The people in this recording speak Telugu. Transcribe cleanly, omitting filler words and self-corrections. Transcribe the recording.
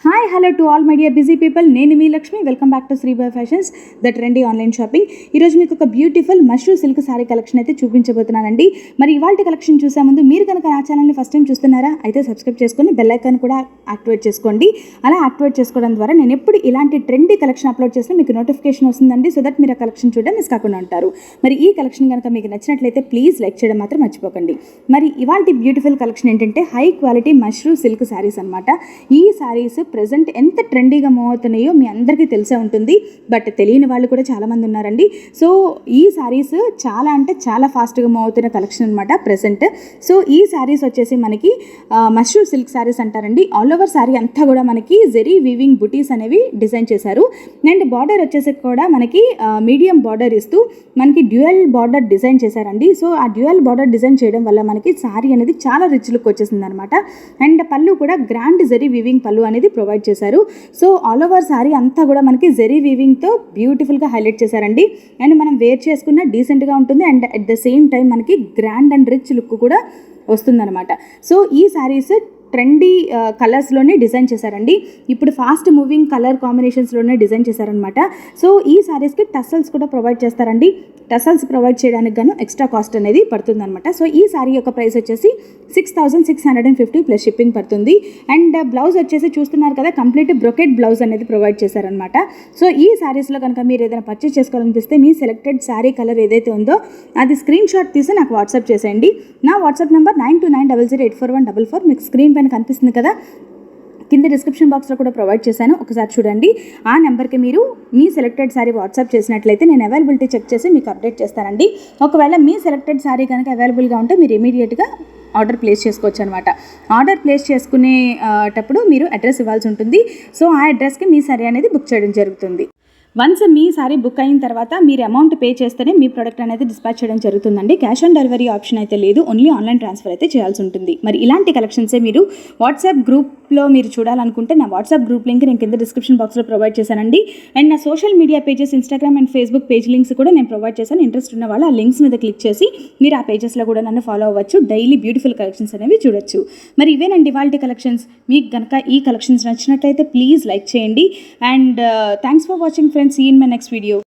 Hi hello to all my dear busy people, నేను మీ Lakshmi. Welcome back to Sribai fashions, the trendy online shopping. ఈరోజు మీకు ఒక beautiful mashru silk sari collection అయితే చూపించబోతున్నానండి. మరి ఇవాళ కలెక్షన్ చూసే ముందు మీరు కనుక నా ఛానల్ని ఫస్ట్ టైం చూస్తున్నారా అయితే సబ్స్క్రైబ్ చేసుకొని బెల్ ఐకాన్ కూడా యాక్టివేట్ చేసుకోండి. అలా యాక్టివేట్ చేసుకోవడం ద్వారా నేను ఎప్పుడు ఇలాంటి ట్రెండీ కలెక్షన్ అప్లోడ్ చేసినా మీకు నోటిఫికేషన్ వస్తుందండి. సో దట్ మీరు ఆ కలెక్షన్ చూడడం మిస్ కాకుండా ఉంటారు. మరి ఈ కలెక్షన్ కనుక మీకు నచ్చినట్లయితే ప్లీజ్ లైక్ చేయడం మాత్రం మర్చిపోకండి. మరి ఇవాళ బ్యూటిఫుల్ కలెక్షన్ ఏంటంటే high quality mashru silk saris అనమాట. ఈ శారీస్ ప్రెజెంట్ ఎంత ట్రెండీగా మూవ్ అవుతున్నాయో మీ అందరికీ తెలిసే ఉంటుంది, బట్ తెలియని వాళ్ళు కూడా చాలామంది ఉన్నారండి. సో ఈ శారీస్ చాలా అంటే చాలా ఫాస్ట్గా మూవ్ అవుతున్న కలెక్షన్ అనమాట ప్రెజెంట్. సో ఈ శారీస్ వచ్చేసి మనకి మష్రూ సిల్క్ శారీస్ అంటారండి. ఆల్ ఓవర్ శారీ అంతా కూడా మనకి జెరీ వీవింగ్ బుటీస్ అనేవి డిజైన్ చేశారు. అండ్ బార్డర్ వచ్చేసి కూడా మనకి మీడియం బార్డర్ ఇస్తూ మనకి డ్యూయల్ బార్డర్ డిజైన్ చేశారండి. సో ఆ డ్యూయల్ బార్డర్ డిజైన్ చేయడం వల్ల మనకి శారీ అనేది చాలా రిచ్ లుక్ వచ్చేసింది అనమాట. అండ్ పళ్ళు కూడా గ్రాండ్ జెరీ వీవింగ్ పళ్ళు అనేది ప్రొవైడ్ చేశారు. సో ఆల్ ఓవర్ శారీ అంతా కూడా మనకి జెరీ వీవింగ్తో బ్యూటిఫుల్గా హైలైట్ చేశారండి. అండ్ మనం వేర్ చేసుకున్న డీసెంట్గా ఉంటుంది and at the same time మనకి గ్రాండ్ అండ్ రిచ్ లుక్ కూడా వస్తుందన్నమాట. సో ఈ శారీస్ ట్రెండీ కలర్స్లోనే డిజైన్ చేశారండి. ఇప్పుడు ఫాస్ట్ మూవింగ్ కలర్ కాంబినేషన్స్లోనే డిజైన్ చేశారనమాట. సో ఈ శారీస్కి టసల్స్ కూడా ప్రొవైడ్ చేస్తారండి. టసల్స్ ప్రొవైడ్ చేయడానికి గాను ఎక్స్ట్రా కాస్ట్ అనేది పడుతుందన్నమాట. సో ఈ శారీ యొక్క ప్రైస్ వచ్చేసి 6,650 ప్లస్ షిప్పింగ్ పడుతుంది. అండ్ బ్లౌజ్ వచ్చేసి చూస్తున్నారు కదా, కంప్లీట్ బ్రొకెట్ బ్లౌజ్ అనేది ప్రొవైడ్ చేశారనమాట. సో ఈ శారీస్లో కనుక మీరు ఏదైనా పర్చేస్ చేసుకోవాలనిపిస్తే మీ సెలెక్టెడ్ శారీ కలర్ ఏదైతే ఉందో అది స్క్రీన్ షాట్ తీసి నాకు వాట్సాప్ చేసేయండి. నా వాట్సాప్ నెంబర్ 9290084144. మీకు స్క్రీన్ పైన కనిపిస్తుంది కదా, కింద డిస్క్రిప్షన్ బాక్స్లో కూడా ప్రొవైడ్ చేశాను, ఒకసారి చూడండి. ఆ నెంబర్కి మీరు మీ సెలెక్టెడ్ శారీ వాట్సాప్ చేసినట్లయితే నేను అవైలబిలిటీ చెక్ చేసి మీకు అప్డేట్ చేస్తానండి. ఒకవేళ మీ సెలెక్టెడ్ శారీ కనుక అవైలబుల్గా ఉంటే మీరు ఇమీడియట్గా ఆర్డర్ ప్లేస్ చేసుకోవచ్చు అనమాట. ఆర్డర్ ప్లేస్ చేసుకునేటప్పుడు మీరు అడ్రస్ ఇవ్వాల్సి ఉంటుంది. సో ఆ అడ్రస్కి మీ శారీ అనేది బుక్ చేయడం జరుగుతుంది. వన్స్ మీ శారీ బుక్ అయిన తర్వాత మీరు అమౌంట్ పే చేస్తేనే మీ ప్రోడక్ట్ అనేది డిస్పాచ్ చేయడం జరుగుతుందండి. క్యాష్ ఆన్ డెలివరీ ఆప్షన్ అయితే లేదు, ఓన్లీ ఆన్లైన్ ట్రాన్స్ఫర్ అయితే చేయాల్సి ఉంటుంది. మరి ఇలాంటి కలెక్షన్సే మీరు వాట్సాప్ గ్రూప్లో మీరు చూడాలనుకుంటే నా వాట్సాప్ గ్రూప్ లింక్ నేను కింద డిస్క్రిప్షన్ బాక్స్లో ప్రొవైడ్ చేశానండి. అండ్ నా social media pages Instagram and Facebook page links కూడా నేను ప్రొవైడ్ చేశాను. ఇంట్రెస్ట్ ఉన్న వాళ్ళు ఆ లింక్స్ మీద క్లిక్ చేసి మీరు ఆ పేజెస్లో కూడా నన్ను ఫాలో అవ్వచ్చు. డైలీ బ్యూటిఫుల్ కలెక్షన్స్ అనేవి చూడొచ్చు. మరి ఇవేనండి ఇవాల్టి కలెక్షన్స్. మీకు కనుక ఈ కలెక్షన్స్ నచ్చినట్లయితే ప్లీజ్ లైక్ చేయండి. And thanks for watching friends. See you in my next video.